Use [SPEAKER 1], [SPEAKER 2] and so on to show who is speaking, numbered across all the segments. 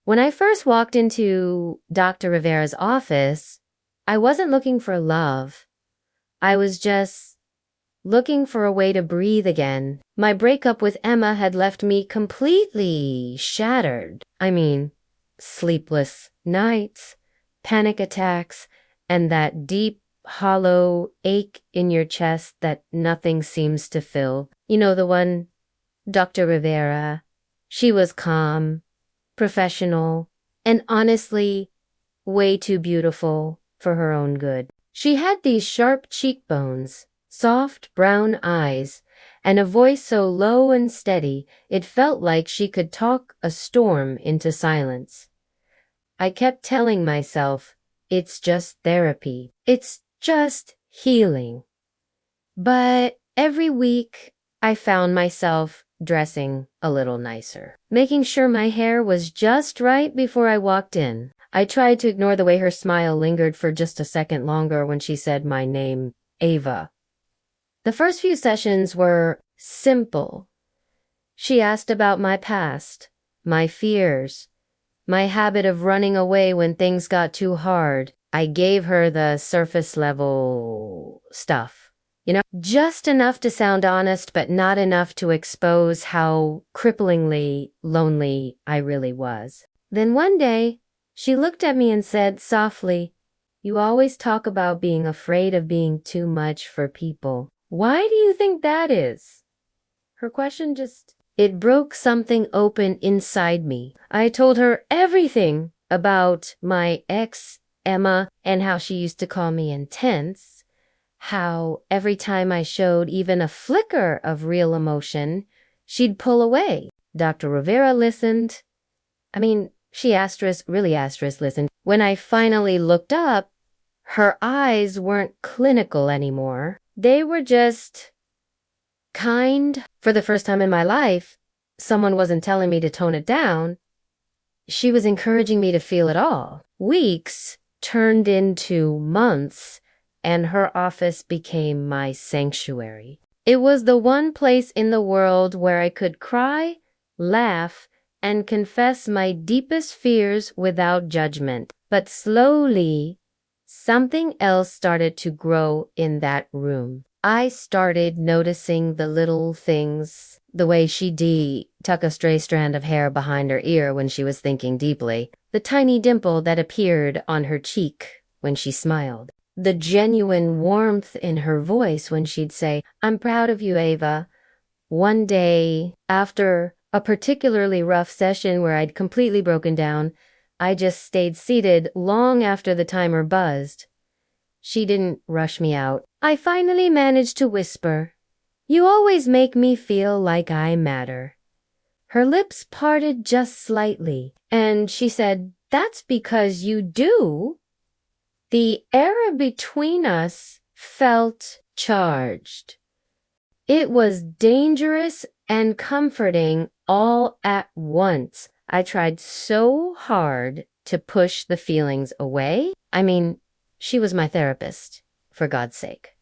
[SPEAKER 1] When I first walked into Dr. Rivera's office, I wasn't looking for love. I was just looking for a way to breathe again. My breakup with Emma had left me completely shattered. Sleepless nights, panic attacks, and that deep, hollow ache in your chest that nothing seems to fill. You know the one, Dr. Rivera. She was calm, professional, and honestly, way too beautiful for her own good. She had these sharp cheekbones, soft brown eyes, and a voice so low and steady it felt like she could talk a storm into silence. I kept telling myself, it's just therapy. It's just healing. But every week, I found myself dressing a little nicer, making sure my hair was just right before I walked in. I tried to ignore the way her smile lingered for just a second longer when she said my name, Ava. The first few sessions were simple. She asked about my past, my fears, my habit of running away when things got too hard. I gave her the surface level stuff. Just enough to sound honest, but not enough to expose how cripplingly lonely I really was. Then one day, she looked at me and said softly, "You always talk about being afraid of being too much for people. Why do you think that is?" Her question it broke something open inside me. I told her everything about my ex, Emma, and how she used to call me intense. How every time I showed even a flicker of real emotion, she'd pull away. Dr. Rivera listened. She really listened. When I finally looked up, her eyes weren't clinical anymore. They were just kind. For the first time in my life, someone wasn't telling me to tone it down. She was encouraging me to feel it all. Weeks turned into months, and her office became my sanctuary. It was the one place in the world where I could cry, laugh, and confess my deepest fears without judgment. But slowly, something else started to grow in that room. I started noticing the little things, the way she'd tuck a stray strand of hair behind her ear when she was thinking deeply, the tiny dimple that appeared on her cheek when she smiled, the genuine warmth in her voice when she'd say, "I'm proud of you, Ava." One day, after a particularly rough session where I'd completely broken down, I just stayed seated long after the timer buzzed. She didn't rush me out. I finally managed to whisper, "You always make me feel like I matter." Her lips parted just slightly, and she said, "That's because you do." The air between us felt charged. It was dangerous and comforting all at once. I tried so hard to push the feelings away. She was my therapist, for God's sake.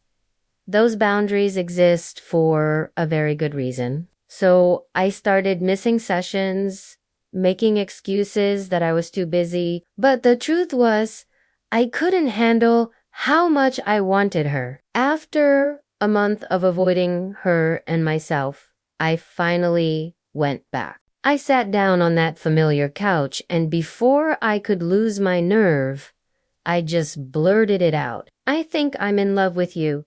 [SPEAKER 1] Those boundaries exist for a very good reason. So I started missing sessions, making excuses that I was too busy. But the truth was, I couldn't handle how much I wanted her. After a month of avoiding her and myself, I finally went back. I sat down on that familiar couch, and before I could lose my nerve, I just blurted it out. "I think I'm in love with you."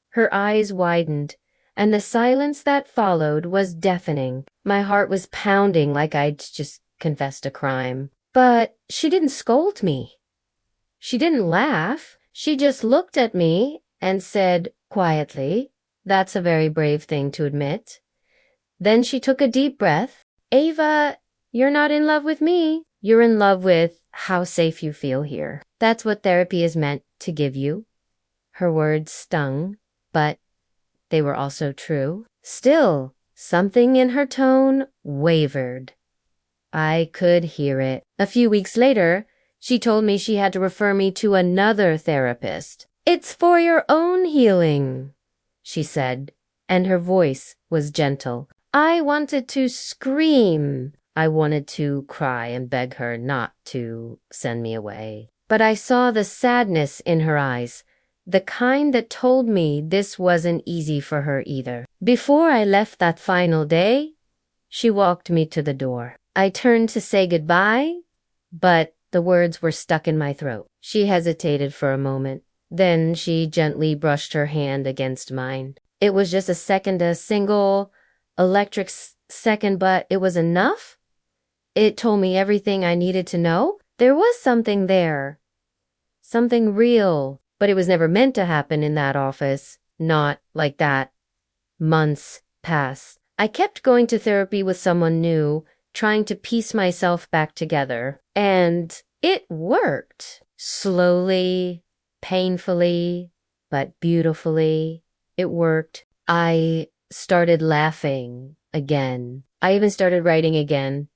[SPEAKER 1] Her eyes widened, and the silence that followed was deafening. My heart was pounding like I'd just confessed a crime. But she didn't scold me. She didn't laugh. She just looked at me and said quietly, "That's a very brave thing to admit." Then she took a deep breath. "Ava, you're not in love with me. You're in love with how safe you feel here. That's what therapy is meant to give you." Her words stung, but they were also true. Still, something in her tone wavered. I could hear it. A few weeks later, she told me she had to refer me to another therapist. "It's for your own healing," she said, and her voice was gentle. I wanted to scream. I wanted to cry and beg her not to send me away. But I saw the sadness in her eyes, the kind that told me this wasn't easy for her either. Before I left that final day, she walked me to the door. I turned to say goodbye, but the words were stuck in my throat. She hesitated for a moment. Then she gently brushed her hand against mine. It was just a single electric second, but it was enough. It told me everything I needed to know. There was something there, something real, but it was never meant to happen in that office. Not like that. Months passed. I kept going to therapy with someone new, trying to piece myself back together. And it worked. Slowly, painfully, but beautifully. It worked. I started laughing again. I even started writing again,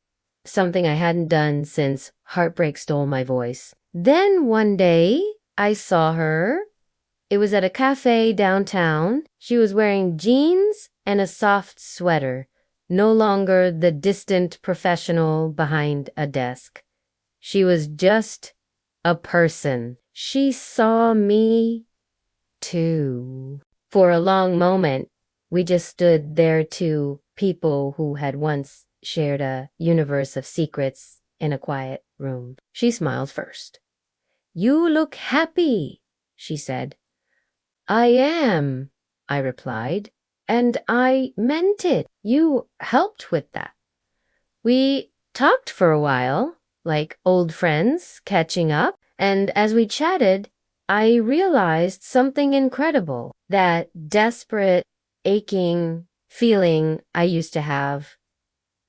[SPEAKER 1] something I hadn't done since heartbreak stole my voice. Then one day, I saw her. It was at a cafe downtown. She was wearing jeans and a soft sweater, no longer the distant professional behind a desk. She was just a person. She saw me, too. For a long moment, we just stood there, two people who had once shared a universe of secrets in a quiet room. She smiled first. "You look happy," she said. "I am," I replied, "and I meant it. You helped with that." We talked for a while, like old friends catching up, and as we chatted, I realized something incredible. That desperate, aching feeling I used to have,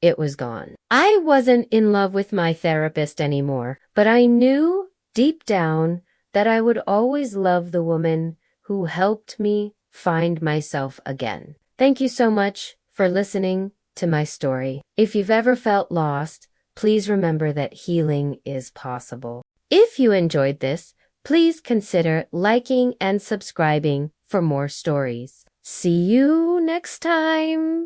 [SPEAKER 1] it was gone. I wasn't in love with my therapist anymore, but I knew deep down that I would always love the woman who helped me find myself again. Thank you so much for listening to my story. If you've ever felt lost, please remember that healing is possible. If you enjoyed this, please consider liking and subscribing for more stories. See you next time.